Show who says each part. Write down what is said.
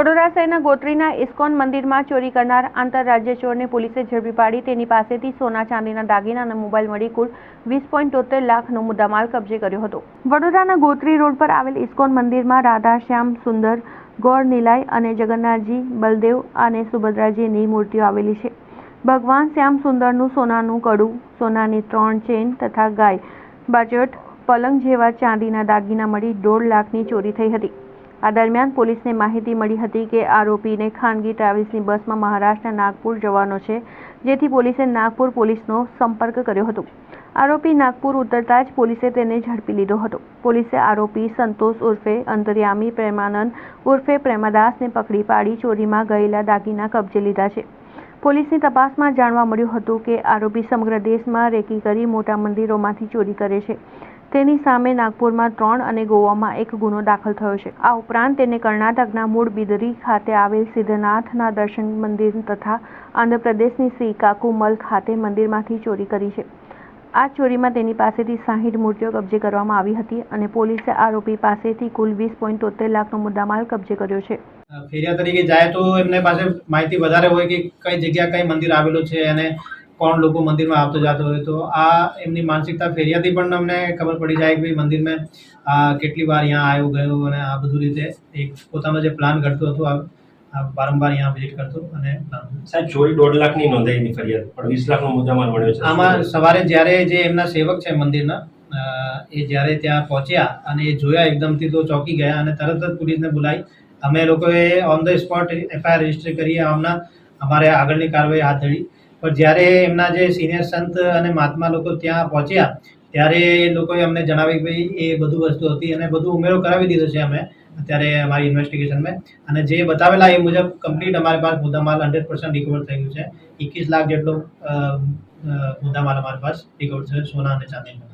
Speaker 1: વડોદરા શહેરના ગોત્રીના ઇસ્કોન મંદિરમાં ચોરી કરનાર આંતરરાજ્ય ચોરને પોલીસે ઝડપી પાડી તેની પાસેથી સોના ચાંદીના દાગીના અને મોબાઈલ મળી કુલ 20.73 લાખનો મુદ્દામાલ કબજે કર્યો હતો। વડોદરાના ગોત્રી રોડ પર આવેલ ઇસ્કોન મંદિરમાં રાધા શ્યામ સુંદર ગોળ નિલાય અને જગન્નાથજી બલદેવ અને સુભદ્રાજીની મૂર્તિઓ આવેલી છે। ભગવાન શ્યામ સુંદરનું સોનાનું કડું, સોનાની 3 ચેન તથા ગાય બાજટ પલંગ જેવા ચાંદીના દાગીના મળી 1.5 લાખની ચોરી થઈ હતી। આ દરમિયાન પોલીસને માહિતી મળી હતી કે આરોપીને ખાનગી ટ્રાવેલ્સની બસમાં મહારાષ્ટ્રના નાગપુર જવાનો છે, જેથી પોલીસે નાગપુર પોલીસનો સંપર્ક કર્યો હતો। આરોપી નાગપુર ઉતરતા જ પોલીસે તેને ઝડપી લીધો હતો। પોલીસે આરોપી સંતોષ ઉર્ફે અંતર્યામી પ્રેમાનંદ ઉર્ફે પ્રેમાદાસને પકડી પાડી ચોરીમાં ગયેલા દાગીના કબજે લીધા છે। પોલીસની તપાસમાં જાણવા મળ્યું હતું કે આરોપી સમગ્ર દેશમાં રેકી કરી મોટા મંદિરોમાંથી ચોરી કરે છે। તેની સામે નાગપુરમાં 3 અને ગોવામાં 1 ગુનો દાખલ થયો છે। આ ઉપરાંત તેને કર્ણાટકના મૂળ બિદરી ખાતે આવેલ સિદ્ધનાથના દર્શન મંદિર તથા આંધ્રપ્રદેશની શ્રીકાકુમલ ખાતે મંદિરમાંથી ચોરી કરી છે। આ ચોરીમાં તેની પાસેથી 60 મૂર્તિઓ કબજે કરવામાં આવી હતી અને પોલીસે આરોપી પાસેથી કુલ 20.73 લાખનો મુદ્દામાલ કબજે કર્યો છે।
Speaker 2: ફેરિયા તરીકે જાય તો એમને પાસે માહિતી વધારે હોય કે કઈ જગ્યા કઈ મંદિર આવેલું છે અને કોણ લોકો મંદિરમાં આવતો જતો હોય, તો આ એમની માનસિકતા ફેરિયાથી પણ અમને ખબર પડી જાય કે ભાઈ મંદિરમાં કેટલી વાર અહીંયા આવ્યો ગયો અને આ બધું રીતે એક પોતાનો જે પ્લાન કરતો હતો, વારંવાર અહીંયા વિઝિટ કરતો અને
Speaker 3: સાહેબ ચોરી 1.5 લાખની નોંધાયેલી ફરિયાદ પણ 20 લાખનો મુદ્દામાલ મળ્યો છે।
Speaker 2: આમાં સવારે જ્યારે જે એમના સેવક છે મંદિરના એ જ્યારે ત્યાં પહોંચ્યા અને એ જોયા એકદમથી તો ચોંકી ગયા અને તરત જ પોલીસને બોલાવી અમે લોકોએ on the spot FIR register કરી અમારે આગળની કાર્યવાહી હાથ ધરી। પણ જ્યારે એમના જે સિનિયર સંત અને મહાત્મા લોકો ત્યાં પહોંચ્યા ત્યારે એ લોકોએ અમને જણાવ્યું કે ભાઈ એ બધું વસ્તુ હતી અને બધું ઉમેરો કરાવી દીધો છે અમે અત્યારે અમારી ઇન્વેસ્ટિગેશનમાં, અને જે બતાવેલા એ મુજબ કમ્પ્લીટ અમારી પાસે મુદ્દામાલ 100% રિકવર થઈ ગયું છે। 21 લાખ જેટલો મુદ્દામાલ અમારી પાસે રિકવર છે સોના અને ચાંદીનો।